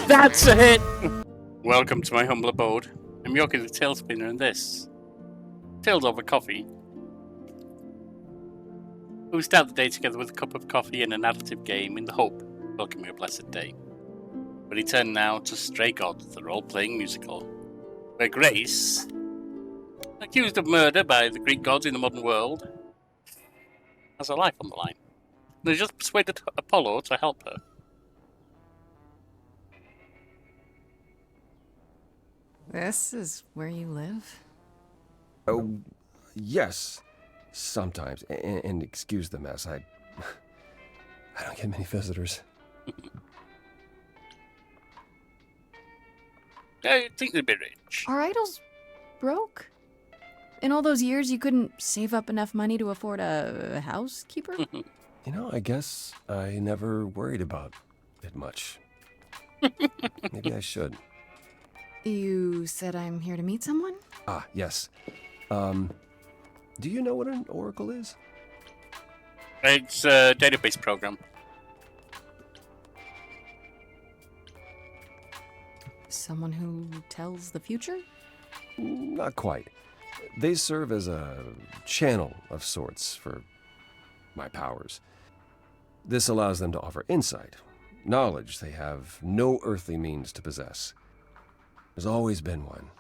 That's it! Welcome to my humble abode. I'm Yoki the Tail Spinner, and this Tales Over Coffee. We start the day together with a cup of coffee and an additive game in the hope of welcoming a blessed day. We return now to Stray Gods, the role-playing musical, where Grace, accused of murder by the Greek gods in the modern world, has her life on the line. They just persuaded Apollo to help her. This is where you live? Oh, yes. Sometimes. And excuse the mess. I don't get many visitors. I think they'd be rich. Are idols broke? In all those years, you couldn't save up enough money to afford a housekeeper? You know, I guess I never worried about it much. Maybe I should. You said I'm here to meet someone? Ah, yes. Do you know what an oracle is? It's a database program. Someone who tells the future? Not quite. They serve as a channel of sorts for my powers. This allows them to offer insight, knowledge they have no earthly means to possess. There's always been one.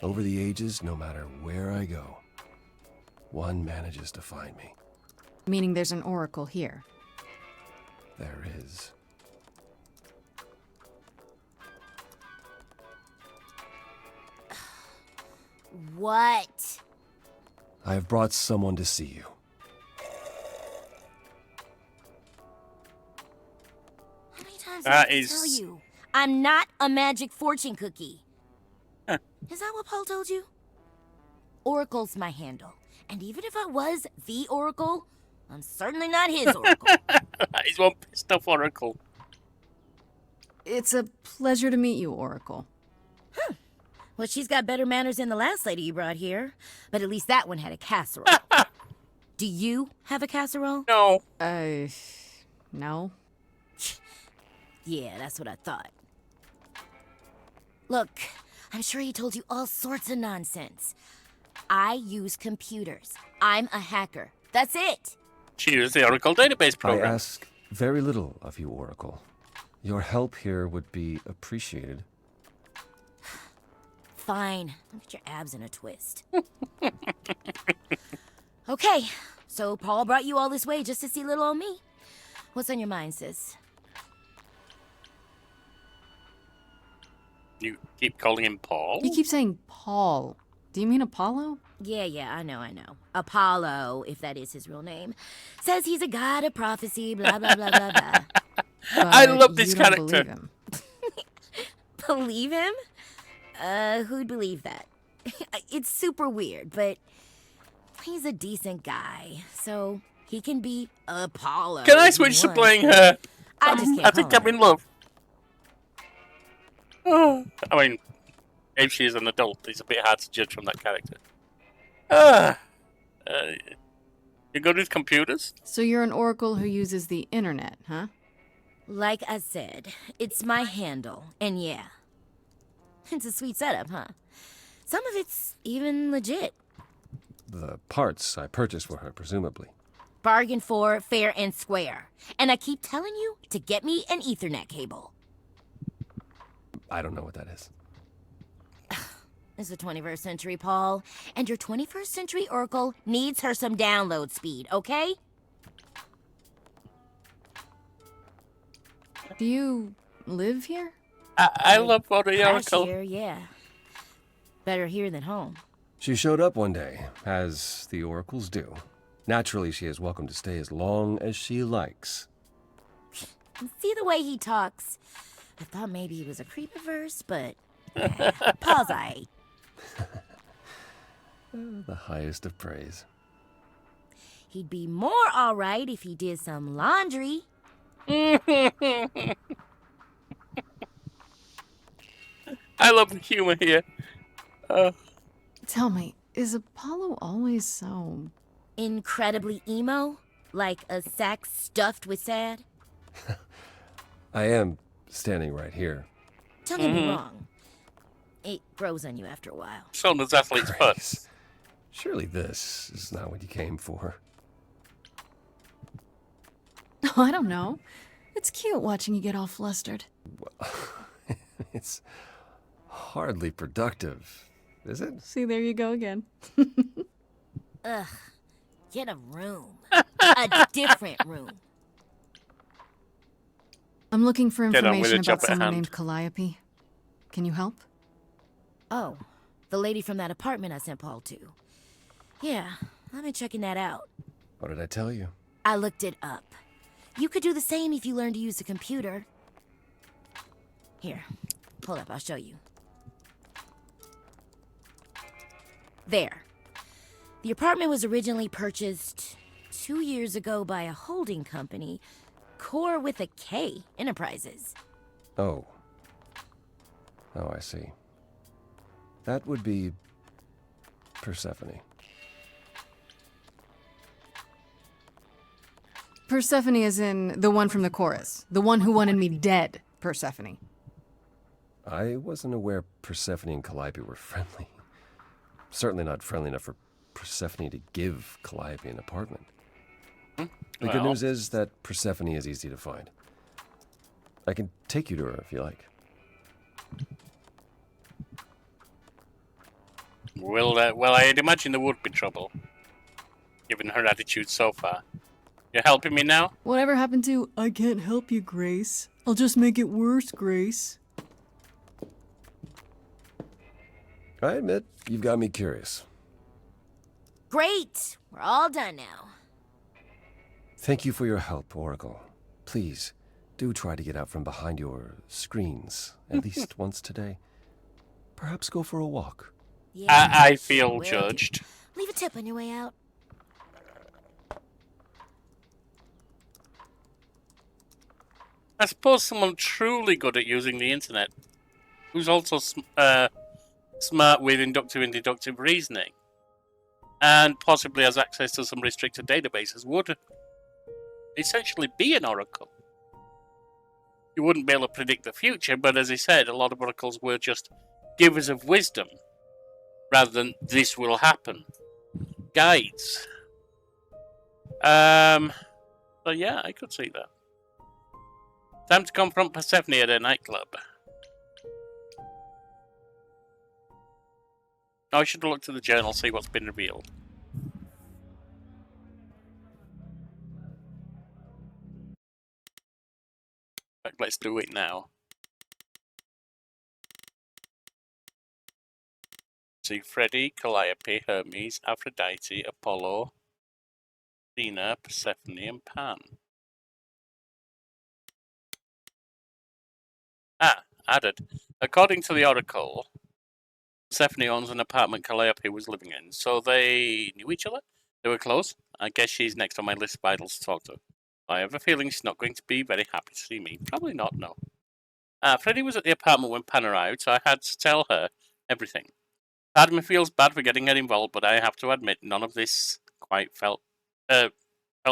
Over the ages, no matter where I go, one manages to find me. Meaning there's an oracle here. There is. What? I have brought someone to see you. How many times did I tell is- you? I'm not a magic fortune cookie. Huh. Is that what Paul told you? Oracle's my handle. And even if I was the Oracle, I'm certainly not his Oracle. He's one pissed off oracle. It's a pleasure to meet you, Oracle. Well, she's got better manners than the last lady you brought here. But at least that one had a casserole. Do you have a casserole? No. No. Yeah, that's what I thought. Look, I'm sure he told you all sorts of nonsense. I use computers. I'm a hacker. That's it. She used the oracle database I program. ask very little of you, Oracle. Your help here would be appreciated. Fine. Look at your abs in a twist. Okay, so Paul brought you all this way just to see little old me. What's on your mind, sis? You keep calling him Paul? You keep saying Paul. Do you mean Apollo? Yeah, I know. Apollo, if that is his real name, says he's a god of prophecy, blah, blah, blah, blah, blah. I But love this you don't character. Believe him. Believe him? Who'd believe that? It's super weird, but he's a decent guy, so he can be Apollo. Can I if he switch to wants. playing her? I just can't I think call I'm in love. Oh, I mean, if she is an adult, it's a bit hard to judge from that character. You're good with computers? So you're an oracle who uses the internet, huh? Like I said, it's my handle, and yeah. It's a sweet setup, huh? Some of it's even legit. The parts I purchased for her, presumably. Bargain for, fair and square. And I keep telling you to get me an Ethernet cable. I don't know what that is. It's the 21st century, Paul. And your 21st century Oracle needs her some download speed, okay? Do you live here? I love for the Crash oracle. here, yeah. Better here than home. She showed up one day, as the oracles do. Naturally, she is welcome to stay as long as she likes. See the way he talks? I thought maybe he was a creep at first, but Paul's aight. The highest of praise. He'd be more alright if he did some laundry. I love the humor here. Tell me, is Apollo always so... Incredibly emo? Like a sack stuffed with sad? I am standing right here. Don't get me wrong. It grows on you after a while. So does athlete's foot. Grace, surely this is not what you came for. Oh, I don't know. It's cute watching you get all flustered. It's hardly productive, is it? See, there you go again. Ugh. Get a room. A different room. I'm looking for Get on with information the job about at someone hand. named Calliope. Can you help? Oh, the lady from that apartment I sent Paul to. Yeah, I've been checking that out. What did I tell you? I looked it up. You could do the same if you learned to use the computer. Here, hold up, I'll show you. There. The apartment was originally purchased 2 years ago by a holding company, Core with a K Enterprises. Oh. Oh, I see. That would be Persephone. Persephone is in the one from the chorus. The one who wanted me dead, Persephone. I wasn't aware Persephone and Calliope were friendly. Certainly not friendly enough for Persephone to give Calliope an apartment. The good news is that Persephone is easy to find. I can take you to her if you like. Well, I'd imagine there would be trouble, given her attitude so far. You're helping me now? Whatever happened to, I can't help you, Grace. I'll just make it worse, Grace. I admit, you've got me curious. Great! We're all done now. Thank you for your help, Oracle. Please, do try to get out from behind your screens at least once today. Perhaps go for a walk. Yeah, I feel will do. judged. Leave a tip on your way out. I suppose someone truly good at using the internet, who's also smart with inductive and deductive reasoning, and possibly has access to some restricted databases, would essentially be an oracle. You wouldn't be able to predict the future, but as I said, a lot of oracles were just givers of wisdom, rather than this will happen. Guides. So yeah, I could see that. Time to confront Persephone at a nightclub. I should have looked at the journal, see what's been revealed. Right, let's do it now. See Freddy, Calliope, Hermes, Aphrodite, Apollo, Athena, Persephone, and Pan. Added. According to the Oracle, Persephone owns an apartment Calliope was living in, so they knew each other? They were close? I guess she's next on my list of idols to talk to. I have a feeling she's not going to be very happy to see me. Probably not, no. Freddie was at the apartment when Pan arrived, so I had to tell her everything. Part of me feels bad for getting her involved, but I have to admit none of this quite felt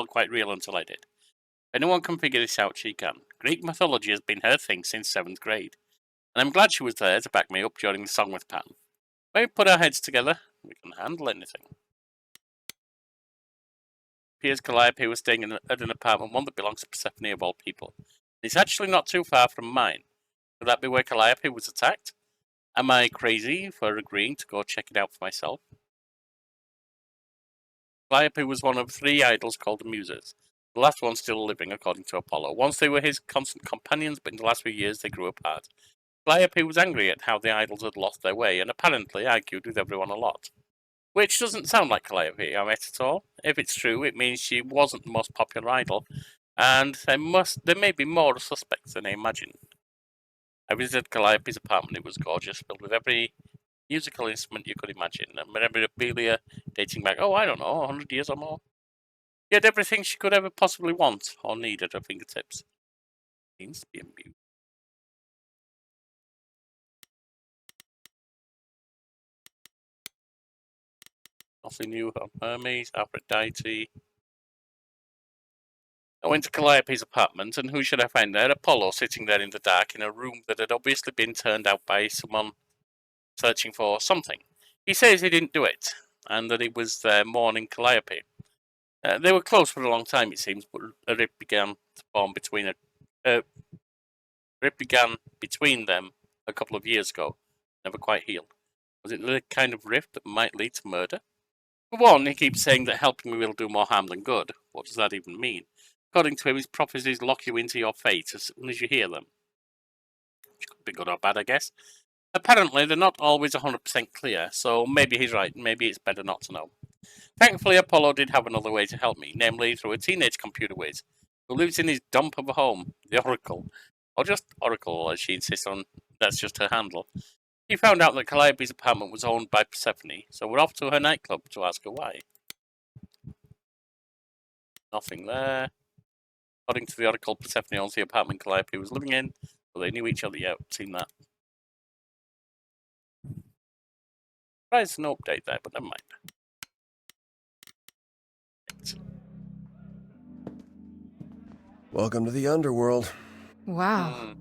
quite real until I did. If anyone can figure this out, she can. Greek mythology has been her thing since 7th grade, and I'm glad she was there to back me up during the song with Pan. When we put our heads together, we can handle anything. Piers Calliope was staying at an apartment, one that belongs to Persephone of all people. It's actually not too far from mine. Could that be where Calliope was attacked? Am I crazy for agreeing to go check it out for myself? Calliope was one of 3 idols called the Muses. The last one still living, according to Apollo. Once they were his constant companions, but in the last few years they grew apart. Calliope was angry at how the idols had lost their way, and apparently argued with everyone a lot. Which doesn't sound like Calliope, I met at all. If it's true, it means she wasn't the most popular idol, and there may be more suspects than I imagine. I visited Calliope's apartment. It was gorgeous, filled with every musical instrument you could imagine, and memorabilia dating back, I don't know, 100 years or more. She had everything she could ever possibly want or need at her fingertips. Seems to be amused. Nothing new on Hermes, Aphrodite. I went to Calliope's apartment, and who should I find there? Apollo sitting there in the dark in a room that had obviously been turned out by someone searching for something. He says he didn't do it, and that he was there mourning Calliope. They were close for a long time, it seems, but a rift began to form between them a couple of years ago. Never quite healed. Was it the kind of rift that might lead to murder? For one, he keeps saying that helping me will do more harm than good. What does that even mean? According to him, his prophecies lock you into your fate as soon as you hear them. Which could be good or bad, I guess. Apparently, they're not always 100% clear, so maybe he's right, maybe it's better not to know. Thankfully, Apollo did have another way to help me, namely through a teenage computer whiz who lives in his dump of a home, the Oracle. Or just Oracle, as she insists on, that's just her handle. He found out that Calliope's apartment was owned by Persephone, so we're off to her nightclub to ask her why. Nothing there. According to the Oracle, Persephone owns the apartment Calliope was living in, but they knew each other. Yeah, seen that. There's no update there, but never mind. Welcome to the underworld. Wow.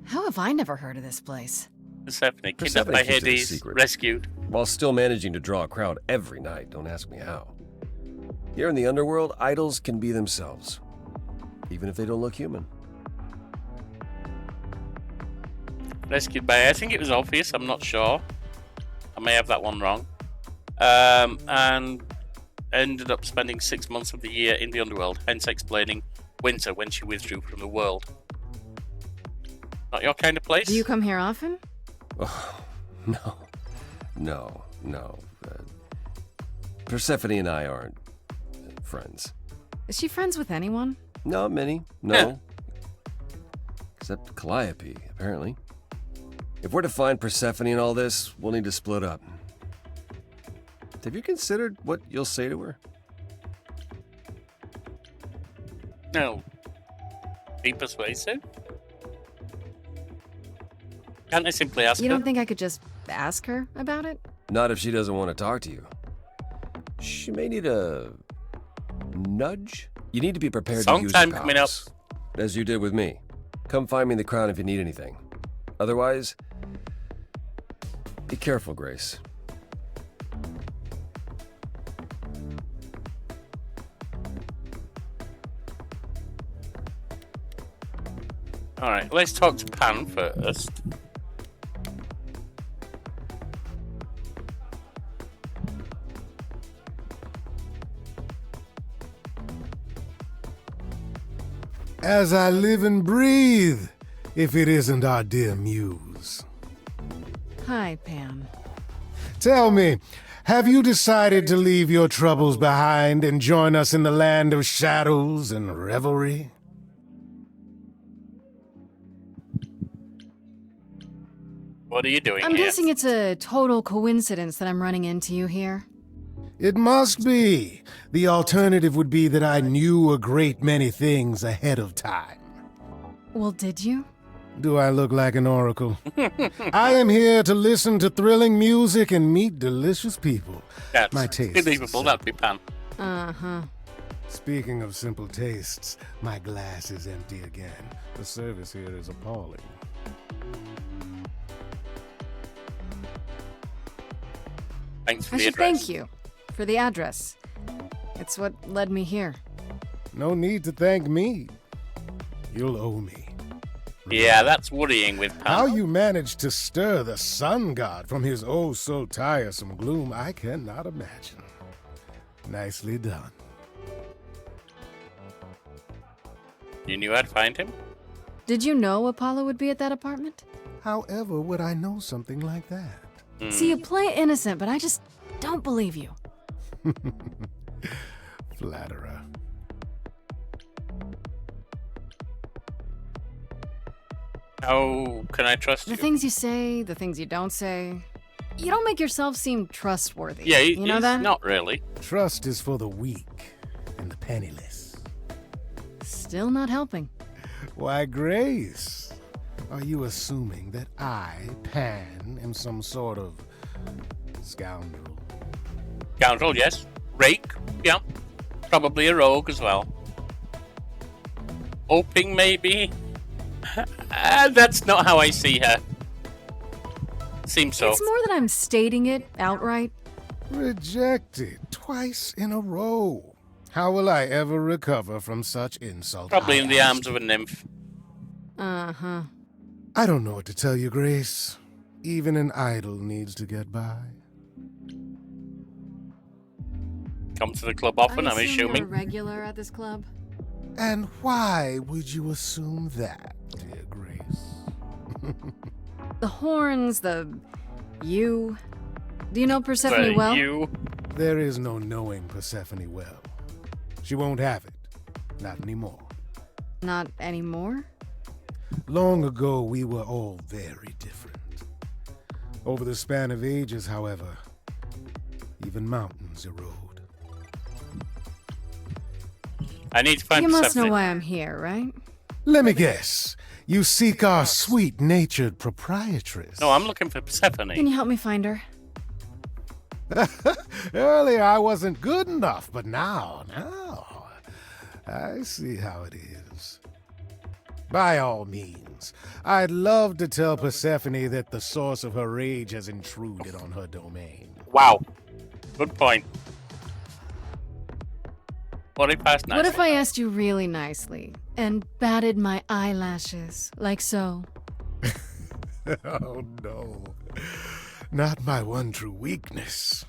How have I never heard of this place? Persephone, kidnapped Persephone by keeps it a Hades, secret. rescued. While still managing to draw a crowd every night, don't ask me how. Here in the underworld, idols can be themselves, even if they don't look human. Rescued by, I think it was Orpheus, I'm not sure. I may have that one wrong. And ended up spending 6 months of the year in the underworld, hence explaining winter when she withdrew from the world. Not your kind of place? Do you come here often? Oh, no. Persephone and I aren't friends. Is she friends with anyone? Not many, no. Yeah. Except Calliope, apparently. If we're to find Persephone and all this, we'll need to split up. Have you considered what you'll say to her? No. Be persuasive? Can't I simply ask You her? don't think I could just ask her about it? Not if she doesn't want to talk to you. She may need a nudge. You need to be prepared to use your Sometime coming up. powers, as you did with me. Come find me in the crown if you need anything. Otherwise, be careful, Grace. Alright, let's talk to Pan first. As I live and breathe, if it isn't our dear muse. Hi, Pam. Tell me, have you decided to leave your troubles behind and join us in the land of shadows and revelry? What are you doing I'm here? guessing it's a total coincidence that I'm running into you here. It must be. The alternative would be that I knew a great many things ahead of time. Well, did you? Do I look like an oracle? I am here to listen to thrilling music and meet delicious people. That's My taste. believable, that'd be Pan. Uh-huh. Speaking of simple tastes, my glass is empty again. The service here is appalling. Thanks for I the should address. thank you for the address. It's what led me here. No need to thank me. You'll owe me. Yeah, that's worrying with Pan. How you managed to stir the sun god from his oh so tiresome gloom, I cannot imagine. Nicely done. You knew I'd find him? Did you know Apollo would be at that apartment? However, would I know something like that? See, you play innocent, but I just don't believe you. Flatterer. How can I trust The you? things you say, the things you don't say. You don't make yourself seem trustworthy. Yeah, you know he's that? not really. Trust is for the weak and the penniless. Still not helping. Why, Grace, are you assuming that I, Pan, am some sort of scoundrel? Scoundrel, yes. Rake, yeah. Probably a rogue as well. hoping maybe. That's not how I see her. Seems so. It's more that I'm stating it outright. Rejected twice in a row. How will I ever recover from such insult? Probably I in the ask arms you? of a nymph. Uh-huh. I don't know what to tell you, Grace. Even an idol needs to get by. Come to the club often, I'm I assume you're a assuming. regular at this club. And why would you assume that, dear Grace? The horns, you. Do you know Persephone But well? you. There is no knowing Persephone well. She won't have it. Not anymore. Not anymore? Long ago, we were all very different. Over the span of ages, however, even mountains erode. I need to find You must Persephone. know why I'm here, right? Let me guess. You seek our sweet-natured proprietress. No, I'm looking for Persephone. Can you help me find her? Earlier, I wasn't good enough, but now, I see how it is. By all means, I'd love to tell Persephone that the source of her rage has intruded on her domain. Wow. Good point. What if that's nice? What if I asked you really nicely and batted my eyelashes, like so? Oh, no. Not my one true weakness.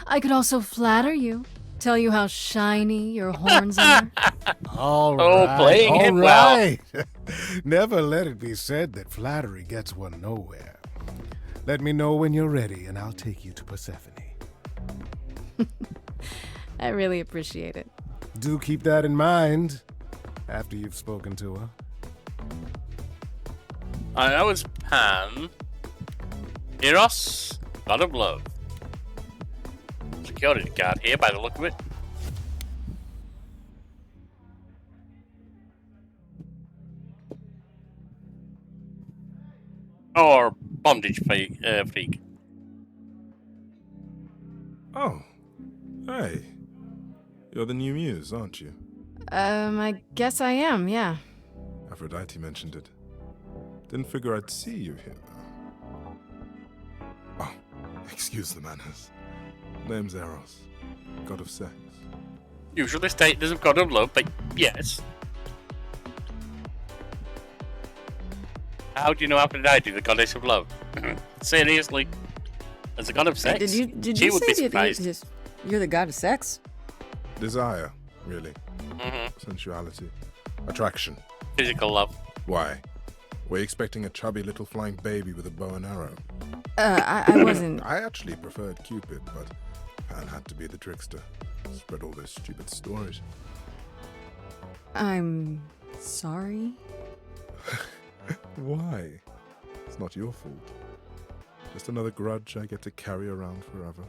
I could also flatter you, tell you how shiny your horns are. All Oh, right, playing all him well. right. Never let it be said that flattery gets one nowhere. Let me know when you're ready, and I'll take you to Persephone. I really appreciate it. Do keep that in mind after you've spoken to her. I know it's Pan. Eros, God of Love. Security guard here by the look of it. Or bondage freak. Oh, hey. You're the new muse, aren't you? I guess I am, yeah. Aphrodite mentioned it. Didn't figure I'd see you here, though. Oh, excuse the manners. Name's Eros, god of sex. Usually stated as a God of Love, but yes. How do you know Aphrodite, the goddess of love? Seriously? As a god of sex? Did she you would say be that surprised. you're the god of sex? Desire, really. Sensuality. Attraction. Physical love. Why? Were you expecting a chubby little flying baby with a bow and arrow? I wasn't. I actually preferred Cupid, but Pan had to be the trickster. Spread all those stupid stories. I'm sorry. Why? It's not your fault. Just another grudge I get to carry around forever.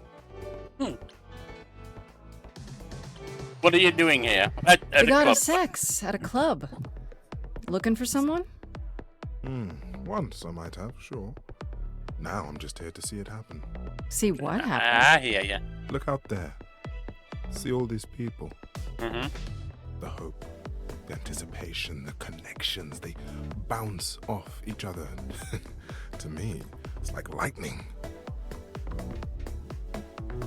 What are you doing here? At The a god club? of sex at a club. Looking for someone? Once I might have, sure. Now I'm just here to see it happen. See what happened? Ah, here, yeah. Look out there. See all these people. Mm-hmm. The hope, the anticipation, the connections, they bounce off each other. To me, it's like lightning.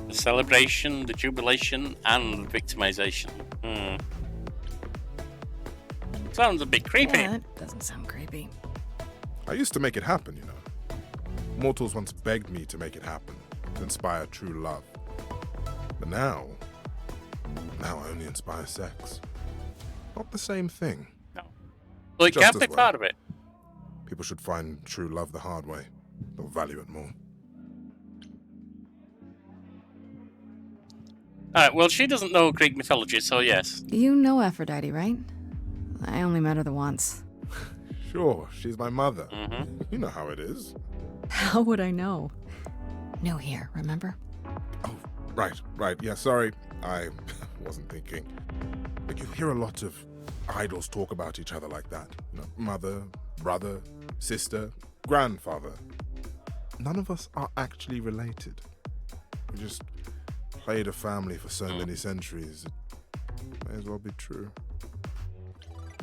The celebration, the jubilation, and the victimization. Sounds a bit creepy. Yeah, that doesn't sound creepy. I used to make it happen, you know. Mortals once begged me to make it happen, to inspire true love. But now I only inspire sex. Not the same thing. No. Well, it Just can't as be well. part of it. People should find true love the hard way. They'll value it more. Alright, well, she doesn't know Greek mythology, so yes. You know Aphrodite, right? I only met her the once. Sure, she's my mother. Mm-hmm. You know how it is. How would I know? New here, remember? Oh, right. Yeah, sorry. I wasn't thinking. But you hear a lot of idols talk about each other like that. You know, mother, brother, sister, grandfather. None of us are actually related. We just played a family for so many centuries. It may as well be true.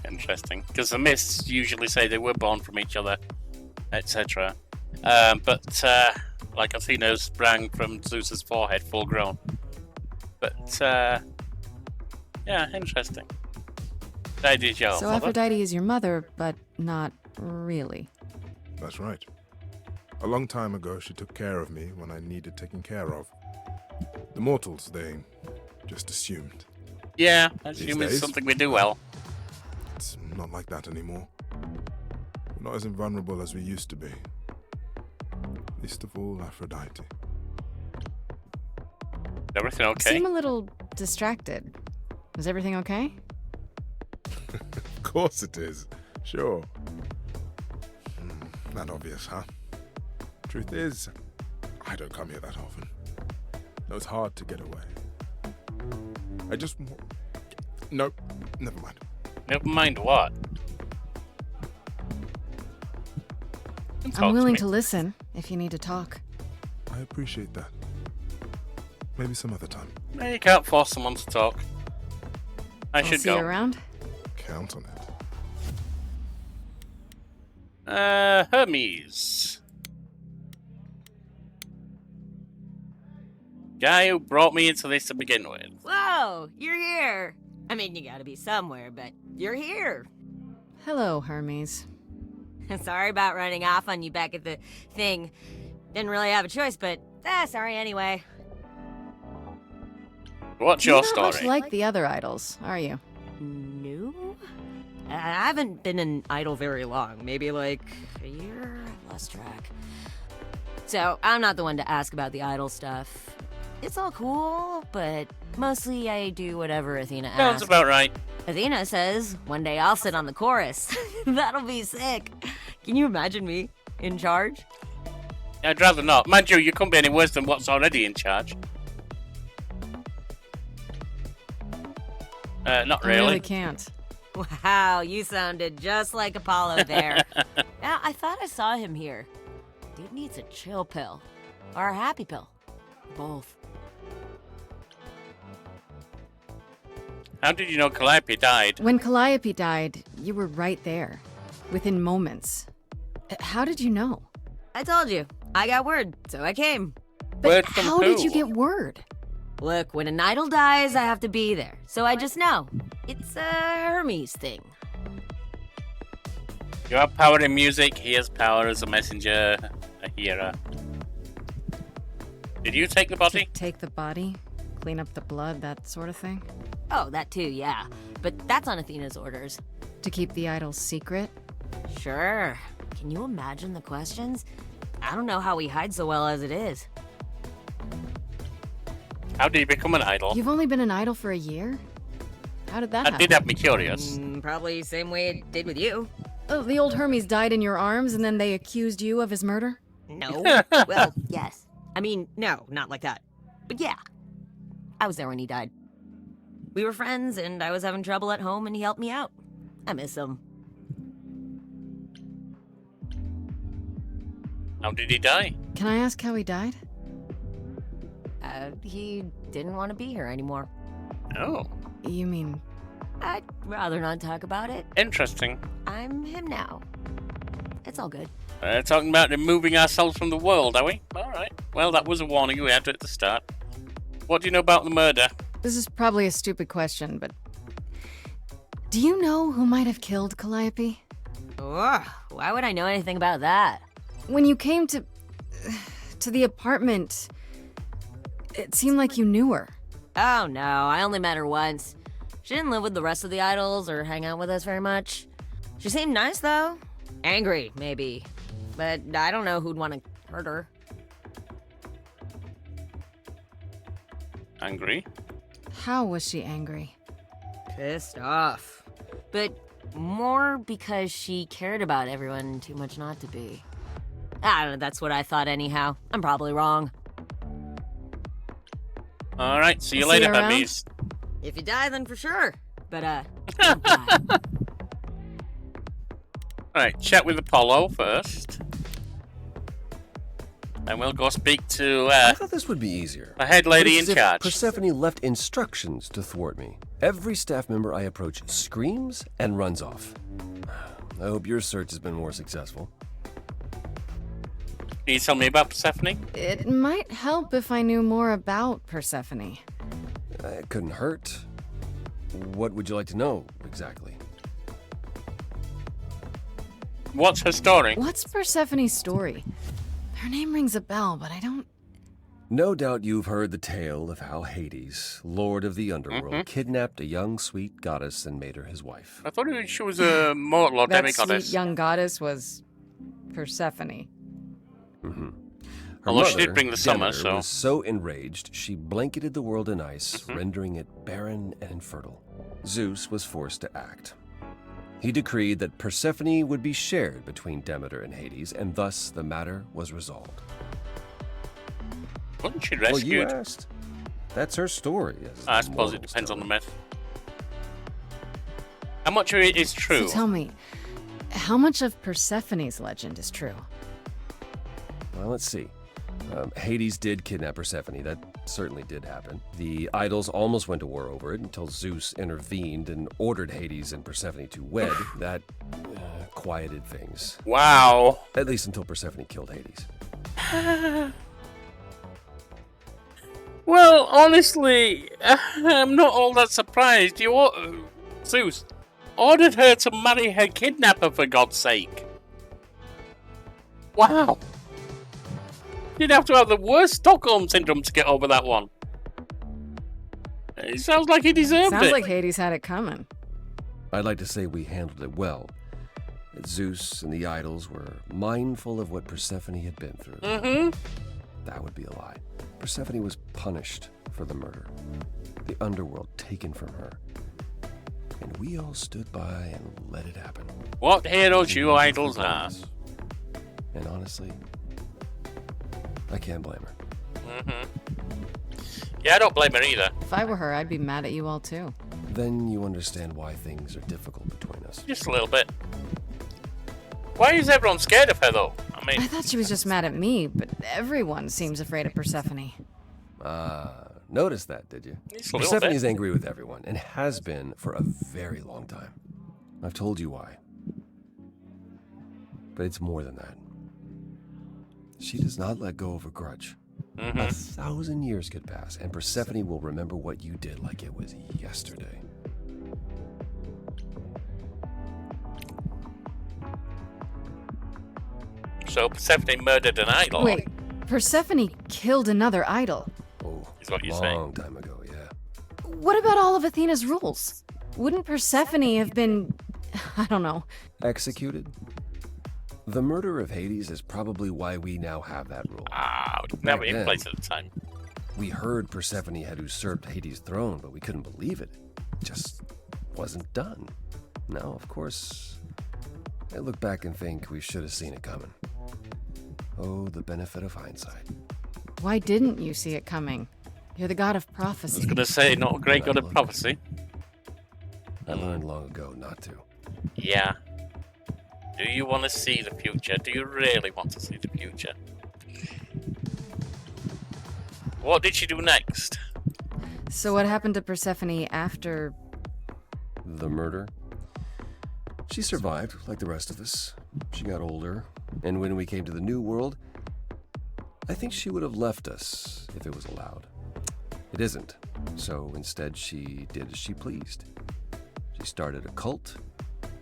interesting. Because the myths usually say they were born from each other, etc. But like Athena sprang from Zeus's forehead, full grown. But yeah, interesting. Aphrodite is your So mother. Aphrodite is your mother, but not really. That's right. A long time ago, she took care of me when I needed taking care of. The mortals, they just assumed. Yeah, These assuming it's days? something we do well. It's not like that anymore. We're not as invulnerable as we used to be. Least of all, Aphrodite. Everything You okay? seem a little distracted. Is everything okay? Of course it is. Sure. That obvious, huh? Truth is, I don't come here that often. No, it's hard to get away. I just... Nope. Never mind. Never mind what. I'm willing to listen if you need to talk. I appreciate that. Maybe some other time. You can't force someone to talk. I I'll should see go. you around. Count on it. Hermes. Guy who brought me into this to begin with. Whoa, you're here. I mean, you gotta be somewhere, but you're here. Hello, Hermes. Sorry about running off on you back at the thing. Didn't really have a choice, but sorry anyway. What's You're your not much story? like the other idols, are you? No? I haven't been an idol very long. Maybe like a year? I've lost track. So, I'm not the one to ask about the idol stuff. It's all cool, but mostly I do whatever Athena Sounds asks. about right. Athena says one day I'll sit on the chorus. That'll be sick. Can you imagine me in charge? I'd rather not. Mind you, you couldn't be any worse than what's already in charge. Not I really really. can't. Wow, you sounded just like Apollo there. Yeah, I thought I saw him here. Dude needs a chill pill. Or a happy pill. Both. How did you know Calliope died? When Calliope died, you were right there, within moments. How did you know? I told you. I got word, so I came. But Word from how who? did you get word? Look, when an idol dies, I have to be there. So I just know. It's a Hermes thing. You have power in music, he has power as a messenger, a healer. Did you take the body? Take the body, clean up the blood, that sort of thing? Oh, that too, yeah. But that's on Athena's orders. To keep the idols secret? Sure. Can you imagine the questions? I don't know how we hide so well as it is. How did you become an idol? You've only been an idol for a year? How did that That happen? did have me curious. Probably same way it did with you. Oh, the old Hermes died in your arms and then they accused you of his murder? No. Well, yes. I mean, no, not like that. But yeah. I was there when he died. We were friends, and I was having trouble at home, and he helped me out. I miss him. How did he die? Can I ask how he died? He didn't want to be here anymore. Oh, You mean, I'd rather not talk about it. interesting. I'm him now. It's all good. Talking about removing ourselves from the world, are we? Alright. Well, that was a warning we had at the start. What do you know about the murder? this is probably a stupid question, but do you know who might have killed Calliope? Ugh, why would I know anything about that? When you came to the apartment, it seemed like you knew her. Oh no, I only met her once. She didn't live with the rest of the idols or hang out with us very much. She seemed nice though. Angry, maybe. But I don't know who'd want to hurt her. Angry? How was she angry? Pissed off. But more because she cared about everyone too much not to be. I don't know, that's what I thought anyhow. I'm probably wrong. Alright, see you See later, you around? Hermes. If you die, then for sure. But, don't die. Alright, chat with Apollo first. And we'll go speak to I thought this would be easier. the head lady But in it's as if charge. Persephone left instructions to thwart me. Every staff member I approach screams and runs off. I hope your search has been more successful. Can you tell me about Persephone? It might help if I knew more about Persephone. It couldn't hurt. What would you like to know, exactly? What's her story? What's Persephone's story? Her name rings a bell, but I don't... No doubt you've heard the tale of how Hades, lord of the underworld, kidnapped a young, sweet goddess and made her his wife. I thought she was a mortal or That demigoddess. sweet young goddess was Persephone. Mm-hmm. Her Although she mother, did bring the summer, Demeter, so... was so enraged, she blanketed the world in ice, rendering it barren and infertile. Zeus was forced to act. He decreed that Persephone would be shared between Demeter and Hades, and thus the matter was resolved. Wasn't she Well, you rescued? asked. That's her story. I suppose it depends on the myth. How much of it is true? So tell me, how much of Persephone's legend is true? Well, let's see. Hades did kidnap Persephone. That certainly did happen. The idols almost went to war over it until Zeus intervened and ordered Hades and Persephone to wed. That quieted things. Wow. At least until Persephone killed Hades. Well, honestly, I'm not all that surprised. Zeus ordered her to marry her kidnapper, for God's sake. Wow. You'd have to have the worst Stockholm syndrome to get over that one. It sounds like he deserved Sounds it. like Hades had it coming. I'd like to say we handled it well. That Zeus and the idols were mindful of what Persephone had been through. Mm-hmm. That would be a lie. Persephone was punished for the murder. The underworld taken from her. And we all stood by and let it happen. What heroes you idols are. And honestly, I can't blame her. Mm-hmm. Yeah, I don't blame her either. If I were her, I'd be mad at you all too. Then you understand why things are difficult between us. Just a little bit. Why is everyone scared of her, though? I mean, I thought she was just mad at me, but everyone seems afraid of Persephone. Noticed that, did you? Just a little Persephone bit. is angry with everyone, and has been for a very long time. I've told you why. But it's more than that. She does not let go of a grudge. 1,000 years could pass, and Persephone will remember what you did like it was yesterday. So Persephone murdered an idol. Wait, Persephone killed another idol. Oh, Is what you're long saying. time ago, yeah. What about all of Athena's rules? Wouldn't Persephone have been, I don't know, Executed? The murder of Hades is probably why we now have that rule. Never Back in then. place at the time. We heard Persephone had usurped Hades' throne, but we couldn't believe it. It just wasn't done. Now, of course, I look back and think we should have seen it coming. Oh, the benefit of hindsight. why didn't you see it coming? You're the god of I was prophecy. going to say, not a great god of prophecy. I learned long ago not to. Yeah. Do you want to see the future? Do you really want to see the future? What did she do next? So what happened to Persephone after... The murder? She survived, like the rest of us. She got older, and when we came to the New World, I think she would have left us if it was allowed. It isn't, so instead she did as she pleased. She started a cult,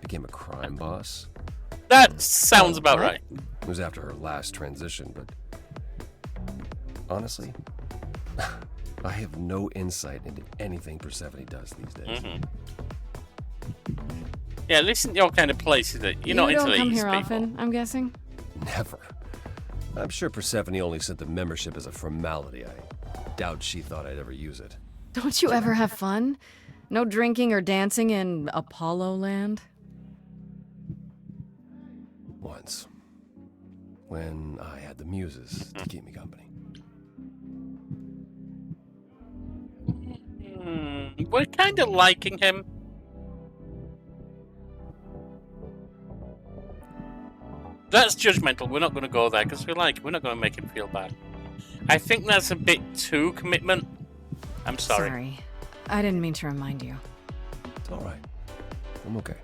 became a crime boss. That sounds about right. It was after her last transition, but honestly, I have no insight into anything Persephone does these days. Yeah, at least in your kind of place, is it? You're not you into don't come these here people. often, I'm guessing? Never. I'm sure Persephone only sent the membership as a formality. I doubt she thought I'd ever use it. Don't you ever have fun? No drinking or dancing in Apollo land? Once. When I had the muses to keep me company. We're kind of liking him. That's judgmental. We're not going to go there because we're not going to make him feel bad. I think that's a bit too commitment. I'm sorry. I didn't mean to remind you. It's all right. I'm okay.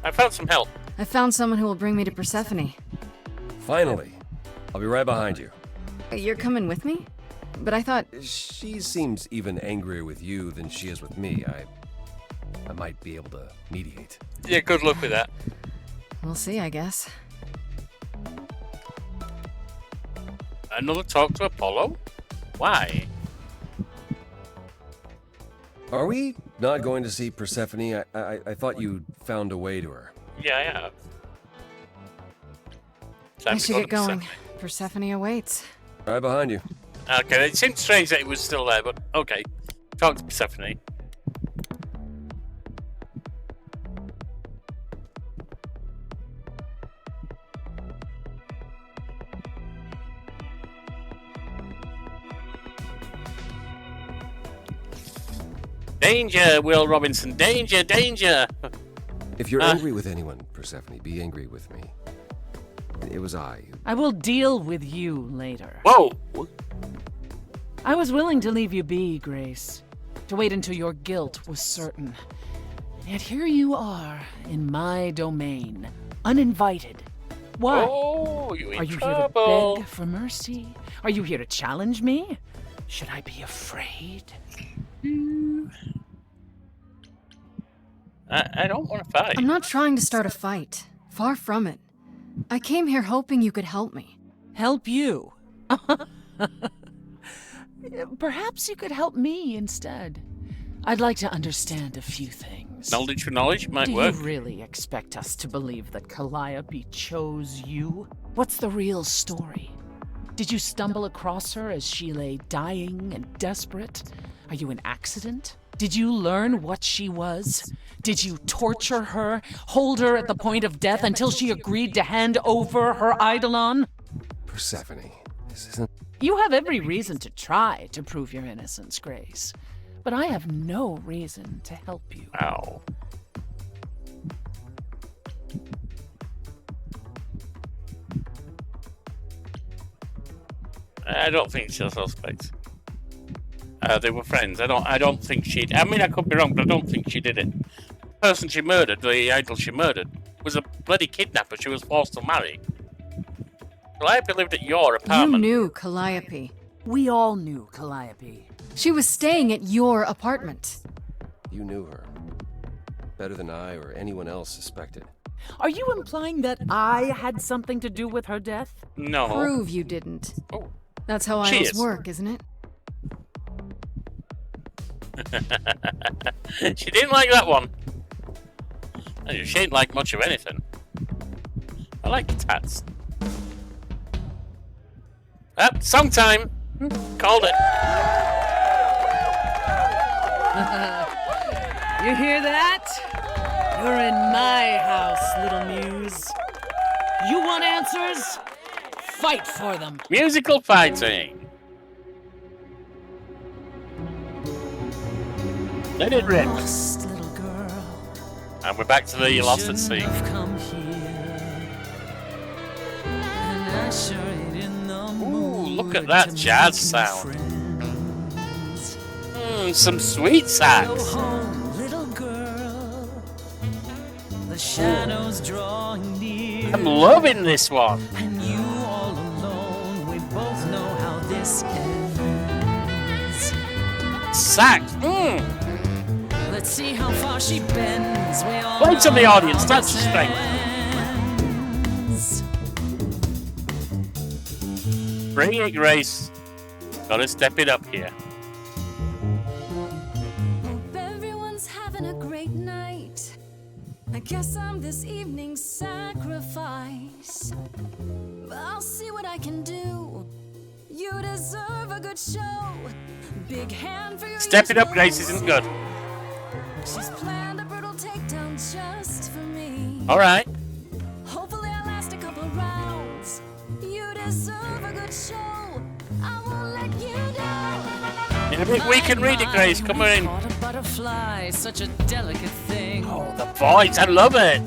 I found some help. I found someone who will bring me to Persephone. Finally. I'll be right behind you. You're coming with me? But I thought... She seems even angrier with you than she is with me. I might be able to mediate. Yeah, good luck with that. We'll see, I guess. Another talk to Apollo? Why? Are we not going to see Persephone? I thought you found a way to her. Yeah, I have. Time I to should go get to going. Persephone. Persephone awaits. Right behind you. Okay, it seemed strange that it was still there, but okay. Talk to Persephone. Danger, Will Robinson. Danger, danger. If you're angry with anyone, Persephone, be angry with me. It was I. I will deal with you later. Whoa. I was willing to leave you be, Grace. To wait until your guilt was certain. Yet here you are, in my domain, uninvited. Why? Oh, you in Are you trouble. here to beg for mercy? Are you here to challenge me? Should I be afraid? I don't want to fight. I'm not trying to start a fight. Far from it. I came here hoping you could help me. Help you? Perhaps you could help me instead. I'd like to understand a few things. Knowledge for knowledge might Do work. you really expect us to believe that Calliope chose you? What's the real story? Did you stumble across her as she lay dying and desperate? Are you an accident? Did you learn what she was? Did you torture her, hold her at the point of death until she agreed to hand over her eidolon? Persephone. This isn't... You have every reason to try to prove your innocence, Grace. But I have no reason to help you. Ow. I don't think she's a suspect. They were friends. I don't think she. I mean, I could be wrong, but I don't think she did it. The person she murdered, the idol she murdered, was a bloody kidnapper she was forced to marry. Calliope lived at your You apartment. knew Calliope. We all knew Calliope. She was staying at your apartment. You knew her. Better than I or anyone else suspected. Are you implying that I had something to do with her death? No. Prove you didn't. Oh. That's how Cheers. idols work, isn't it? She didn't like that one. She didn't like much of anything. I like the tats. Song time. Called it. You hear that? You're in my house, little muse. You want answers? Fight for them. Musical fighting. Let it rip. Lost little girl. And we're back to the Lost at Sea. Shouldn't have come here. And I sure ain't in the mood look at that to jazz make sound. friends. Some sweet Go sax. home, little girl. The shadows drawing near. I'm loving this one. And you all alone. We both know how this ends. Sax. Let's see how far she bends. We all Play to the know audience, how that's this the strength. ends. Bring it, Grace. Gotta step it up here. Hope everyone's having a great night. I guess I'm this evening's sacrifice. But I'll see what I can do. You deserve a good show. Big hand for your Step it up, usual Grace isn't good. She's planned a brutal takedown just for me. Alright. Hopefully I'll last a couple rounds. You deserve a good show. I won't let you down. In a bit we can read it, Grace. Come on in. Caught a butterfly, such a delicate thing. Oh, the voice. I love it.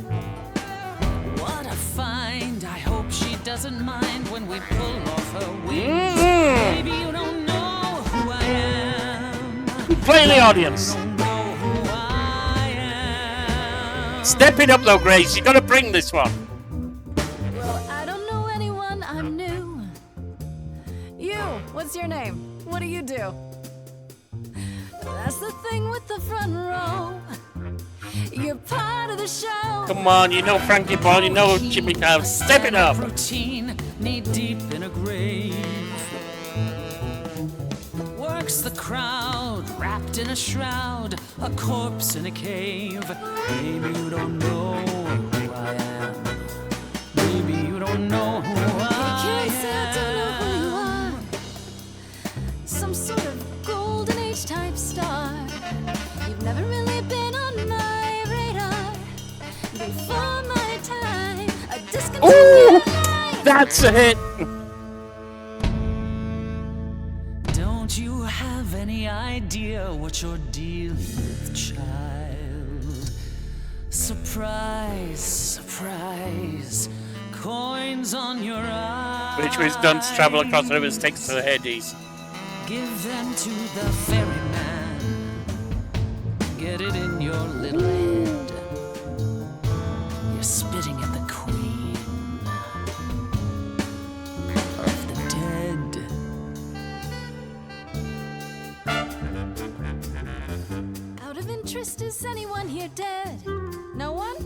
What a find. I hope she doesn't mind when we pull off her wings. Mm. Maybe you don't know who I am. play the audience. Step it up though, Grace. You gotta bring this one. Well, I don't know anyone, I'm new. You, what's your name? What do you do? That's the thing with the front row. You're part of the show. Come on, you know Frankie Ball, you know Jimmy Cow. Step it up. Routine, knee deep in a grave. Works the crowd, wrapped in a shroud, a corpse in a cave. Maybe you don't know who I am. Maybe you don't know who I Can't say I don't know who you are. Some sort of golden age type star. You've never really been on my radar. Before my time, a discontinued life. That's a hit. Don't you have any idea what you're dealing with, child? Surprise, surprise. Coins on your eyes. Which was done to travel across rivers takes to the Hades. Give them to the ferryman. Get it in your little head. You're spitting at the queen of the dead. Out of interest, is anyone here dead? No one?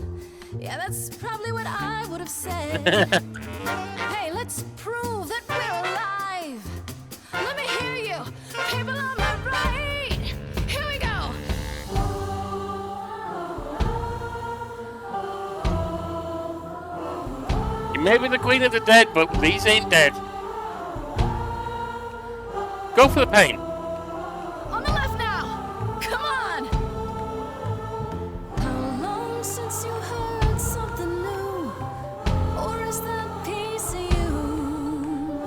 Yeah, that's probably what I would have said. Hey, let's prove that we're alive. Let me hear you. People on my right. Here we go. You may be the queen of the dead, but these ain't dead. Go for the pain. On the left now. Come on. How long since you heard something new? Or is that piece of you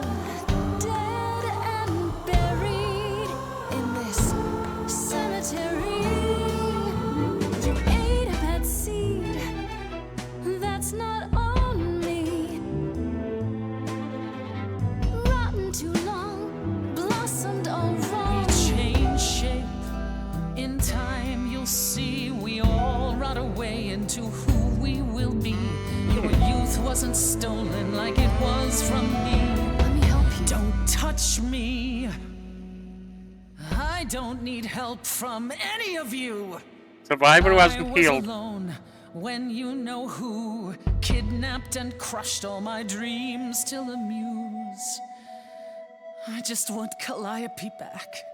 dead and buried in this cemetery? You ate a bad seed. That's not on me. Rotten too long, blossomed all wrong. We change shape. In time, you'll see we all rot away into who we will be. Your youth wasn't stolen like it was from me. Let me help you. Don't touch me. I don't need help from any of you. Survivor who I hasn't was healed. alone when you know who kidnapped and crushed all my dreams till amuse. I just want Calliope back.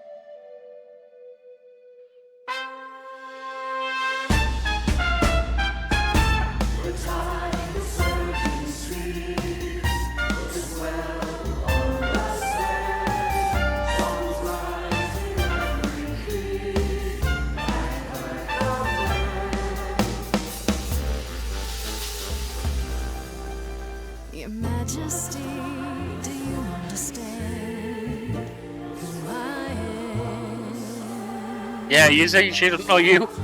Your Majesty, do you understand who I am? Yeah, you say she doesn't know you. Who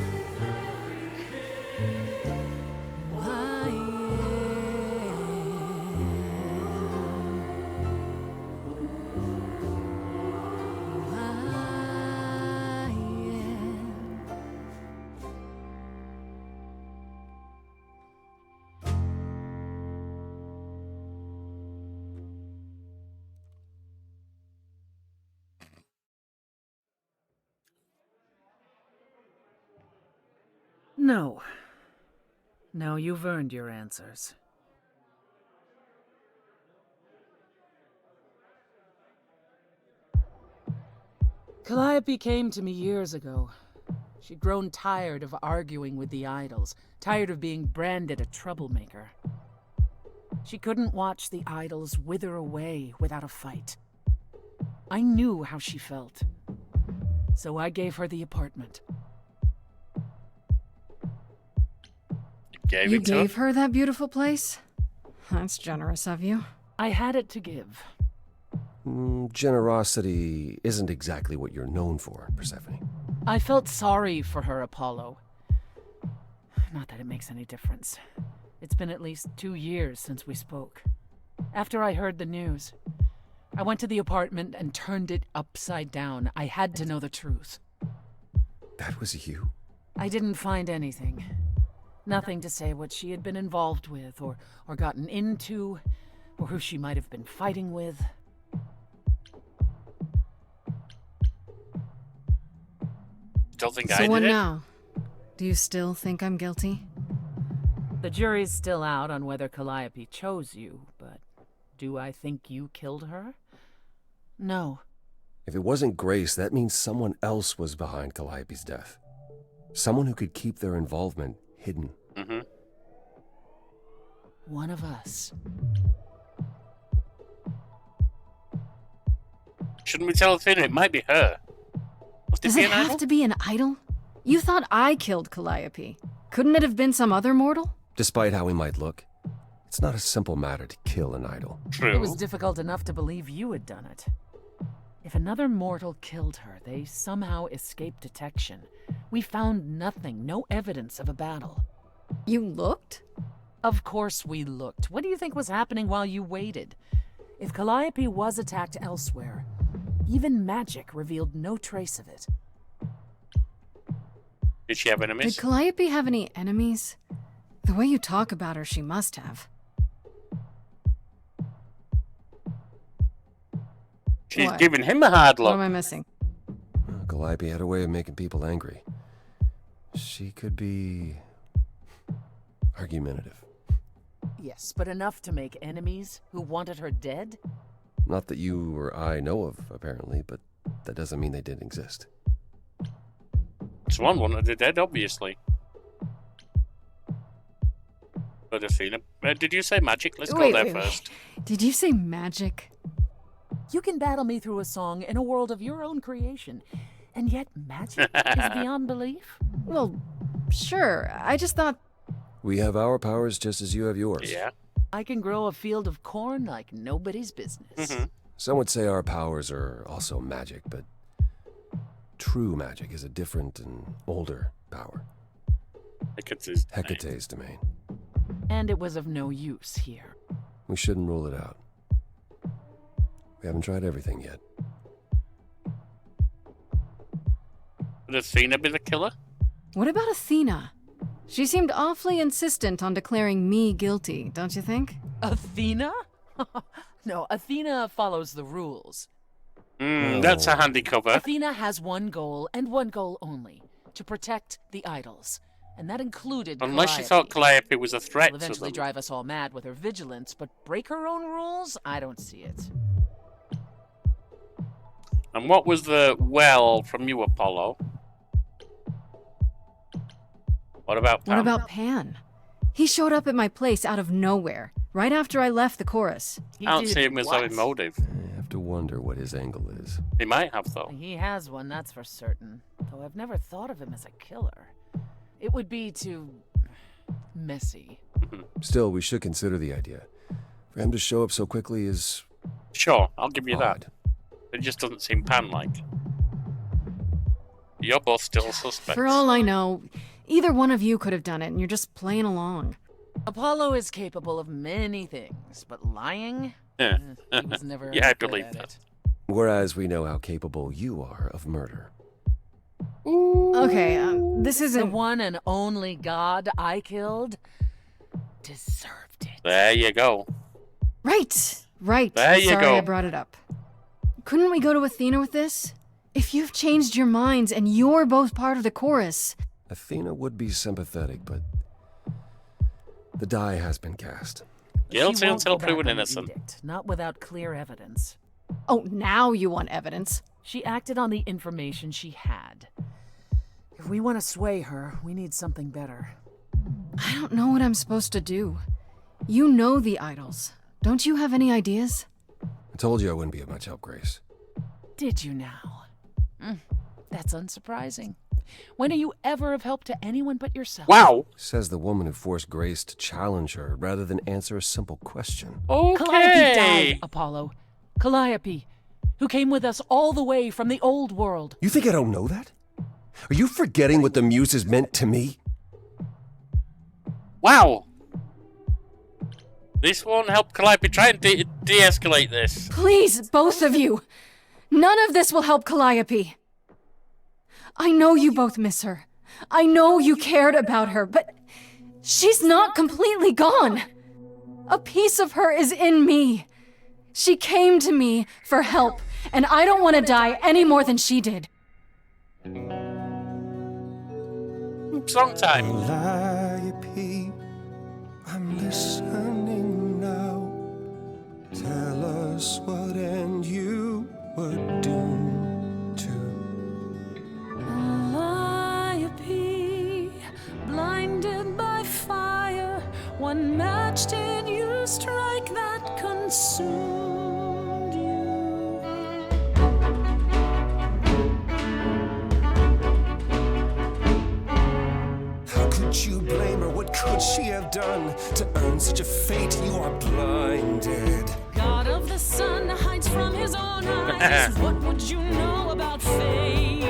I am. No. No, you've earned your answers. Calliope came to me years ago. She'd grown tired of arguing with the idols, tired of being branded a troublemaker. She couldn't watch the idols wither away without a fight. I knew how she felt. So I gave her the apartment. You gave her that beautiful place? That's generous of you. I had it to give. Generosity isn't exactly what you're known for, Persephone. I felt sorry for her, Apollo. Not that it makes any difference. It's been at least 2 years since we spoke. After I heard the news, I went to the apartment and turned it upside down. I had to know the truth. That was you? I didn't find anything. Nothing to say what she had been involved with, or gotten into, or who she might have been fighting with. Don't think So I did what it. now? Do you still think I'm guilty? The jury's still out on whether Calliope chose you, but do I think you killed her? No. If it wasn't Grace, that means someone else was behind Calliope's death. Someone who could keep their involvement hidden. Mm-hmm. One of us. Shouldn't we tell Athena it might be her? Must Does be it an have idol? to be an idol? You thought I killed Calliope. Couldn't it have been some other mortal? Despite how he might look, it's not a simple matter to kill an idol. True. It was difficult enough to believe you had done it. If another mortal killed her, they somehow escaped detection. We found nothing, no evidence of a battle. You looked? Of course we looked. What do you think was happening while you waited? If Calliope was attacked elsewhere, even magic revealed no trace of it. Did she have Did enemies? Calliope have any enemies? The way you talk about her, she must have. She's What? giving him a hard What look. am I missing? Calliope had a way of making people angry. She could be argumentative. Yes, but enough to make enemies who wanted her dead? Not that you or I know of, apparently, but that doesn't mean they didn't exist. Someone wanted her dead, obviously. But Athena, did you say magic? Let's go there first. Did you say magic? You can battle me through a song in a world of your own creation, and yet magic is beyond belief? Well, sure. I just thought... We have our powers just as you have yours. Yeah. I can grow a field of corn like nobody's business. Mm-hmm. Some would say our powers are also magic, but true magic is a different and older power. Hecate's domain. And it was of no use here. We shouldn't rule it out. We haven't tried everything yet. Would Athena be the killer? What about Athena? She seemed awfully insistent on declaring me guilty, don't you think? Athena? No, Athena follows the rules. That's a handy cover. Athena has one goal, and one goal only. To protect the idols. And that included Unless Calliope. she thought Calliope was a threat Will to eventually them. drive us all mad with her vigilance, but break her own rules? I don't see it. And what was the well from you, Apollo? What about Pam? What about Pan? He showed up at my place out of nowhere, right after I left the chorus. He I don't did see him as what? having motive. I have to wonder what his angle is. He might have, though. He has one, that's for certain. Though I've never thought of him as a killer. It would be too... messy. Still, we should consider the idea. For him to show up so quickly is... Sure, I'll give you odd. that. It just doesn't seem Pan-like. You're both still suspects. For all I know, either one of you could have done it, and you're just playing along. Apollo is capable of many things, but lying? Yeah. He was never Yeah, I good believe at that. it. Whereas we know how capable you are of murder. Okay, this The isn't... one and only god I killed deserved it. There you go. Right. There you Sorry go. I brought it up. Couldn't we go to Athena with this? If you've changed your minds and you're both part of the chorus... Athena would be sympathetic, but the die has been cast. Guilty She won't until go back proven on the innocent. edict, not without clear evidence. Oh, now you want evidence. She acted on the information she had. If we want to sway her, we need something better. I don't know what I'm supposed to do. You know the idols. Don't you have any ideas? I told you I wouldn't be of much help, Grace. Did you now? That's unsurprising. When are you ever of help to anyone but yourself? Wow. Says the woman who forced Grace to challenge her rather than answer a simple question. Calliope died, Okay. Apollo. Calliope, who came with us all the way from the old world. You think I don't know that? Are you forgetting what the Muses meant to me? Wow. This won't help Calliope. Try and de-escalate this. Please, both of you. None of this will help Calliope. I know you both miss her. I know you cared about her, but she's not completely gone. A piece of her is in me. She came to me for help, and I don't want to die any more than she did. Song time. Calliope, I'm listening now. Tell us what end you were doomed to. Calliope, blinded by fire, what match did you strike that consumed you? How could you blame her? What could she have done to earn such a fate? You are blinded. God of the sun hides from his own eyes. What would you know about fate?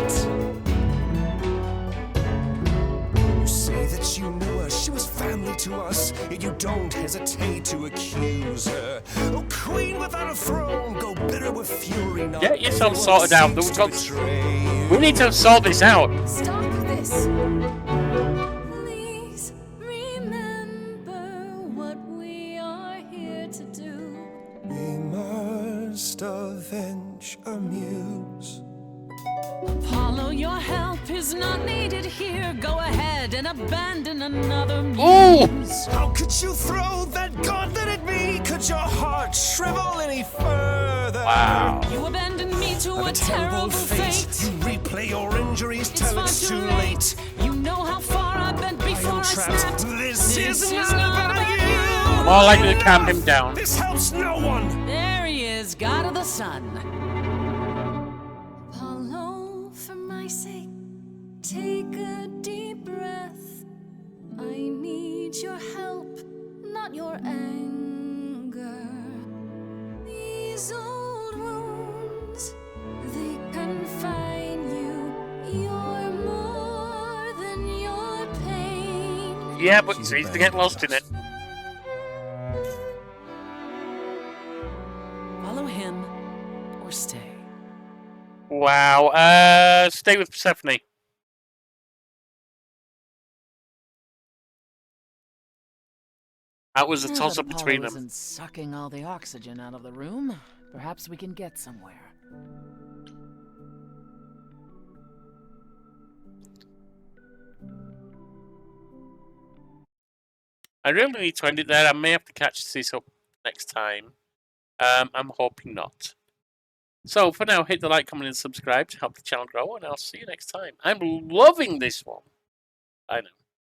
You say that you knew her, she was family to us, yet you don't hesitate to accuse her. Oh, queen without a throne, go bitter with fury. Not Get yourself everyone sorted out. seeks We've to got- betray you. We need to sort this out. Stop this. Please remember what we are here to do. We must avenge our muse. Apollo, your help is not needed here. Go ahead and abandon another Ooh! muse. How could you throw that gauntlet at me? Could your heart shrivel any further? Wow. You abandoned me to Of a terrible fate. You replay your injuries It's till far it's too too late. late. You know how far I bent I before am I trapped. snapped. This is not not about about you. More likely to calm him down. This helps no one. There he is, God of the sun. Apollo, for my sake, take a deep breath. I need your help, not your anger. These old wounds, they confine you. You're more than your pain. Yeah, but She's he's a to get bad lost in it. Follow him or stay. Wow. Stay with Persephone. That was a Now toss that up between Apollo them. isn't sucking all the oxygen out of the room, perhaps we can get somewhere. I really need to end it there. I may have to catch this up next time. I'm hoping not. So for now, hit the like, comment, and subscribe to help the channel grow, and I'll see you next time. I'm loving this one. I know.